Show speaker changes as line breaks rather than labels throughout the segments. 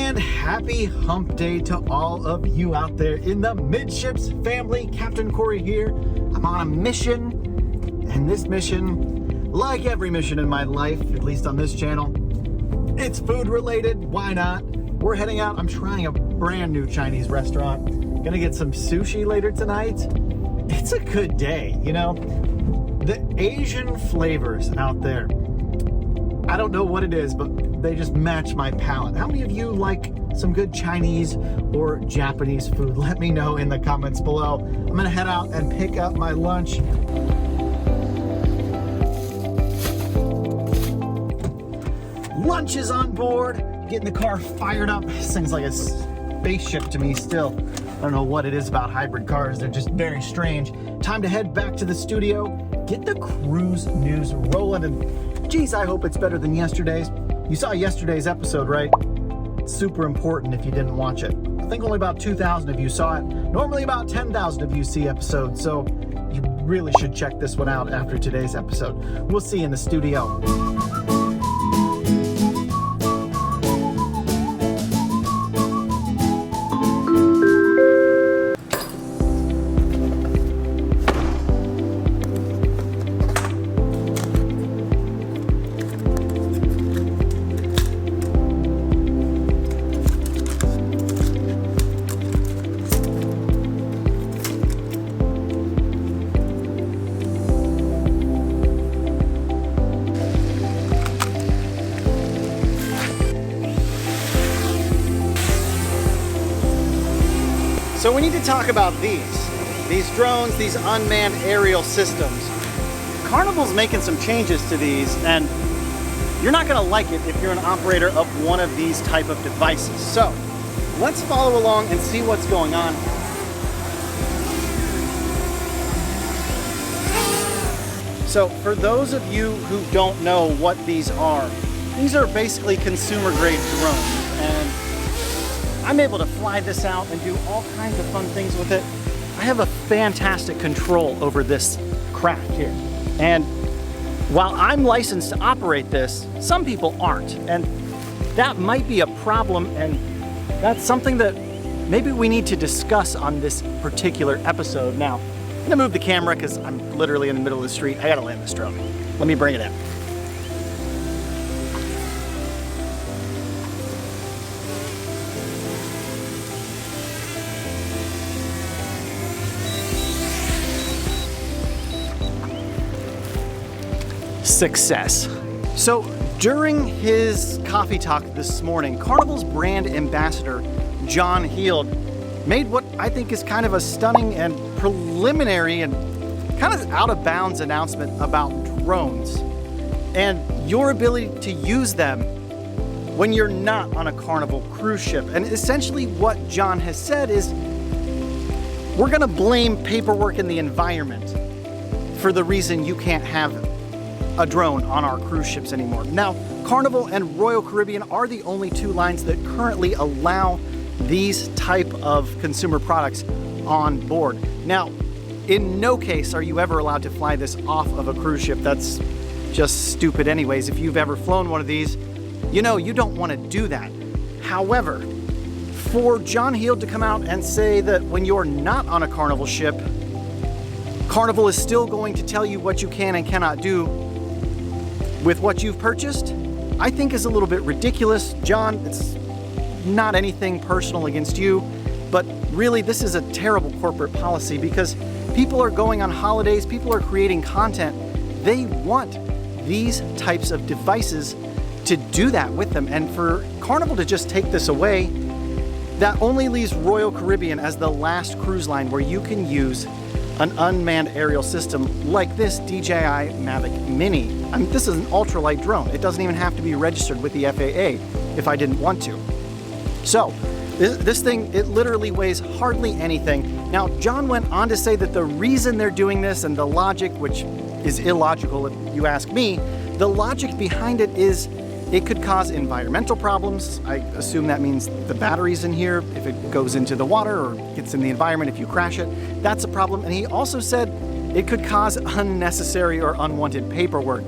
And happy hump day to all of you out there in the Midships family. Captain Corey here. I'm on a mission, and this mission, like every mission in my life, at least on this channel, it's food related. Why not? We're heading out. I'm trying a brand new Chinese restaurant. Gonna get some sushi later tonight. It's a good day, you know? The Asian flavors out there, I don't know what it is, but they just match my palate. How many of you like some good Chinese or Japanese food? Let me know in the comments below. I'm gonna head out and pick up my lunch. Lunch is on board. Getting the car fired up. This thing's like a spaceship to me still. I don't know what it is about hybrid cars. They're just very strange. Time to head back to the studio, get the cruise news rolling, and geez, I hope it's better than yesterday's. You saw yesterday's episode, right? It's super important if you didn't watch it. I think only about 2,000 of you saw it. Normally about 10,000 of you see episodes, so you really should check this one out after today's episode. We'll see you in the studio. So we need to talk about these drones, these unmanned aerial systems. Carnival's making some changes to these, and you're not gonna like it if you're an operator of one of these type of devices. So let's follow along and see what's going on. So for those of you who don't know what these are basically consumer grade drones, and I'm able to fly this out and do all kinds of fun things with it. I have a fantastic control over this craft here. And while I'm licensed to operate this, some people aren't. And that might be a problem, and that's something that maybe we need to discuss on this particular episode. Now, I'm gonna move the camera because I'm literally in the middle of the street. I gotta land this drone. Let me bring it in. Success. So during his coffee talk this morning, Carnival's brand ambassador, John Heald, made what I think is kind of a stunning and preliminary and kind of out of bounds announcement about drones and your ability to use them when you're not on a Carnival cruise ship. And essentially what John has said is, we're gonna blame paperwork and the environment for the reason you can't have a drone on our cruise ships anymore. Now, Carnival and Royal Caribbean are the only two lines that currently allow these type of consumer products on board. Now, in no case are you ever allowed to fly this off of a cruise ship. That's just stupid anyways. If you've ever flown one of these, you know you don't want to do that. However, for John Heald to come out and say that when you're not on a Carnival ship, Carnival is still going to tell you what you can and cannot do with what you've purchased, I think is a little bit ridiculous. John, it's not anything personal against you, but really this is a terrible corporate policy because people are going on holidays, people are creating content. They want these types of devices to do that with them. And for Carnival to just take this away, that only leaves Royal Caribbean as the last cruise line where you can use an unmanned aerial system like this DJI Mavic Mini. I mean, this is an ultralight drone. It doesn't even have to be registered with the FAA if I didn't want to. So this thing, it literally weighs hardly anything. Now, John went on to say that the reason they're doing this and the logic, which is illogical if you ask me, the logic behind it is it could cause environmental problems. I assume that means the batteries in here, if it goes into the water or gets in the environment, if you crash it, that's a problem. And he also said it could cause unnecessary or unwanted paperwork,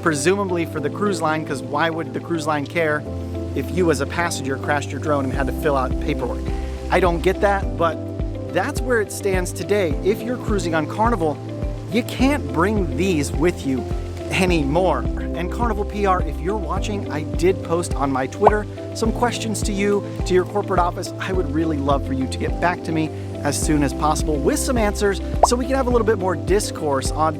presumably for the cruise line, because why would the cruise line care if you as a passenger crashed your drone and had to fill out paperwork. I don't get that, but that's where it stands today. If you're cruising on Carnival, you can't bring these with you anymore. And Carnival PR, if you're watching, I did post on my Twitter some questions to you, to your corporate office. I would really love for you to get back to me as soon as possible with some answers so we can have a little bit more discourse on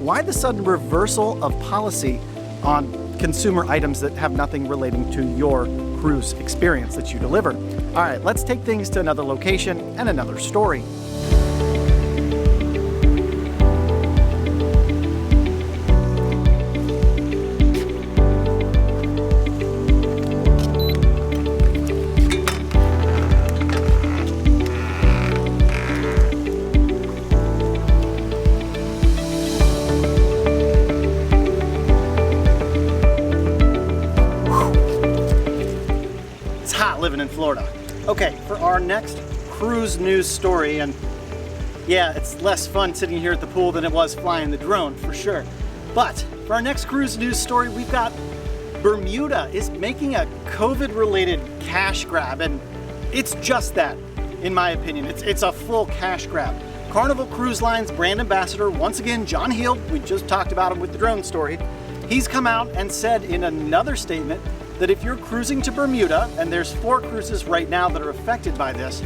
why the sudden reversal of policy on consumer items that have nothing relating to your cruise experience that you deliver. All right, let's take things to another location and another story. Living in Florida. Okay, for our next cruise news story, and yeah, it's less fun sitting here at the pool than it was flying the drone, for sure. But for our next cruise news story, we've got Bermuda is making a COVID-related cash grab, and it's just that, in my opinion. It's a full cash grab. Carnival Cruise Line's brand ambassador, once again, John Heald, we just talked about him with the drone story, he's come out and said in another statement that if you're cruising to Bermuda, and there's 4 cruises right now that are affected by this,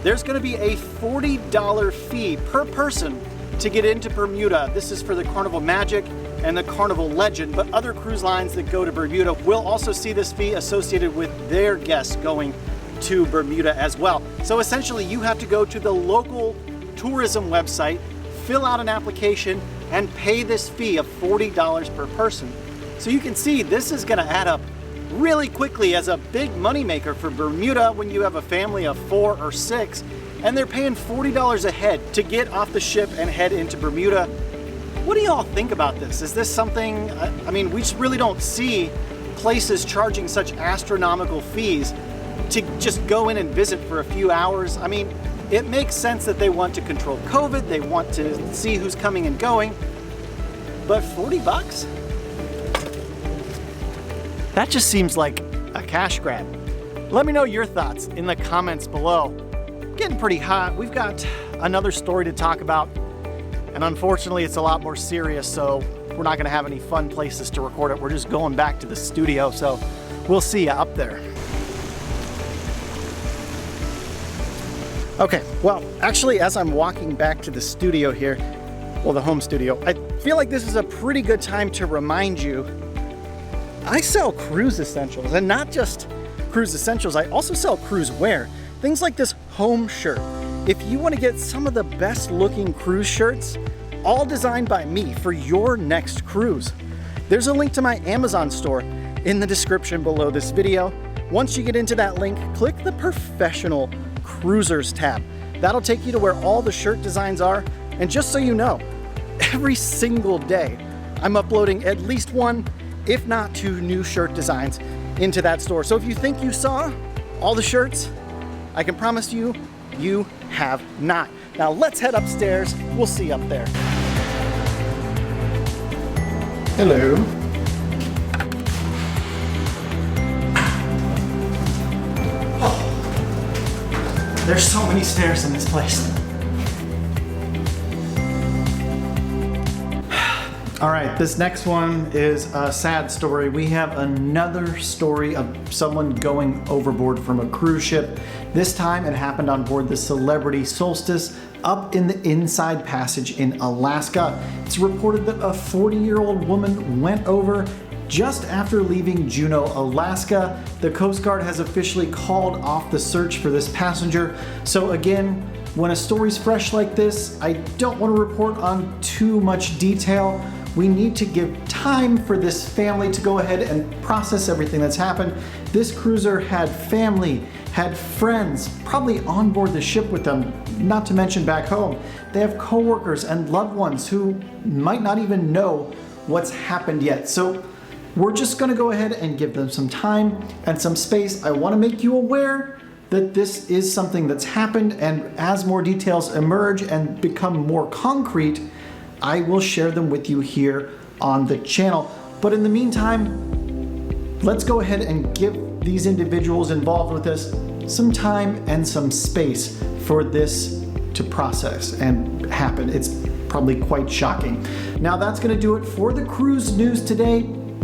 there's going to be a $40 fee per person to get into Bermuda. This is for the Carnival Magic and the Carnival Legend, but other cruise lines that go to Bermuda will also see this fee associated with their guests going to Bermuda as well. So essentially, you have to go to the local tourism website, fill out an application, and pay this fee of $40 per person. So you can see this is going to add up really quickly as a big moneymaker for Bermuda when you have a family of 4 or 6, and they're paying $40 a head to get off the ship and head into Bermuda. What do y'all think about this? Is this something, I mean, we just really don't see places charging such astronomical fees to just go in and visit for a few hours. I mean, it makes sense that they want to control COVID, they want to see who's coming and going, but 40 bucks? That just seems like a cash grab. Let me know your thoughts in the comments below. Getting pretty hot. We've got another story to talk about, and unfortunately it's a lot more serious, so we're not gonna have any fun places to record it. We're just going back to the studio, so we'll see you up there. Okay, well, actually, as I'm walking back to the studio here, well, the home studio, I feel like this is a pretty good time to remind you I sell cruise essentials, and not just cruise essentials, I also sell cruise wear. Things like this home shirt. If you want to get some of the best looking cruise shirts, all designed by me for your next cruise, there's a link to my Amazon store in the description below this video. Once you get into that link, click the Professional Cruisers tab. That'll take you to where all the shirt designs are, and just so you know, every single day I'm uploading at least 1, if not 2 new shirt designs into that store. So if you think you saw all the shirts, I can promise you, you have not. Now let's head upstairs. We'll see you up there. Hello. Oh, there's so many stairs in this place. All right, this next one is a sad story. We have another story of someone going overboard from a cruise ship. This time it happened on board the Celebrity Solstice up in the Inside Passage in Alaska. It's reported that a 40-year-old woman went over just after leaving Juneau, Alaska. The Coast Guard has officially called off the search for this passenger. So again, when a story's fresh like this, I don't want to report on too much detail. We need to give time for this family to go ahead and process everything that's happened. This cruiser had family, had friends, probably on board the ship with them, not to mention back home. They have coworkers and loved ones who might not even know what's happened yet. So we're just gonna go ahead and give them some time and some space. I wanna make you aware that this is something that's happened, and as more details emerge and become more concrete, I will share them with you here on the channel. But in the meantime, let's go ahead and give these individuals involved with this some time and some space for this to process and happen. It's probably quite shocking. Now that's gonna do it for the cruise news today.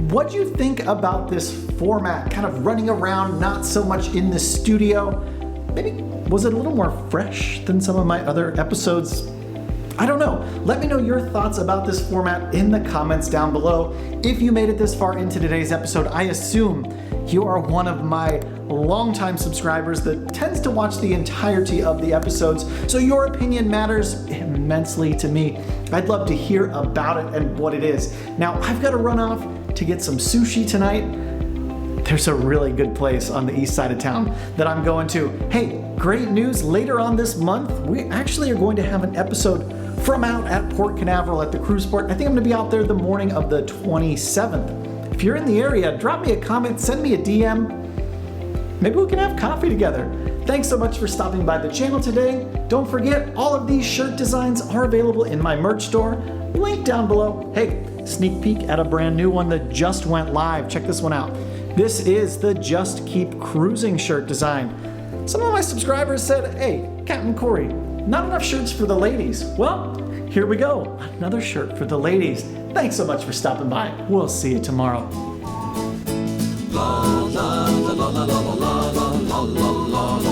What do you think about this format? Kind of running around, not so much in the studio. Maybe was it a little more fresh than some of my other episodes? I don't know. Let me know your thoughts about this format in the comments down below. If you made it this far into today's episode, I assume you are one of my longtime subscribers that tends to watch the entirety of the episodes, so your opinion matters immensely to me. I'd love to hear about it and what it is. Now, I've got to run off to get some sushi tonight. There's a really good place on the east side of town that I'm going to. Hey, great news, later on this month, we actually are going to have an episode from out at Port Canaveral at the cruise port. I think I'm gonna be out there the morning of the 27th. If you're in the area, drop me a comment, send me a DM. Maybe we can have coffee together. Thanks so much for stopping by the channel today. Don't forget, all of these shirt designs are available in my merch store. Link down below. Hey, sneak peek at a brand new one that just went live. Check this one out. This is the Just Keep Cruising shirt design. Some of my subscribers said, hey, Captain Corey, not enough shirts for the ladies. Well, here we go. Another shirt for the ladies. Thanks so much for stopping by. We'll see you tomorrow. La, la, la, la, la, la, la, la, la, la, la.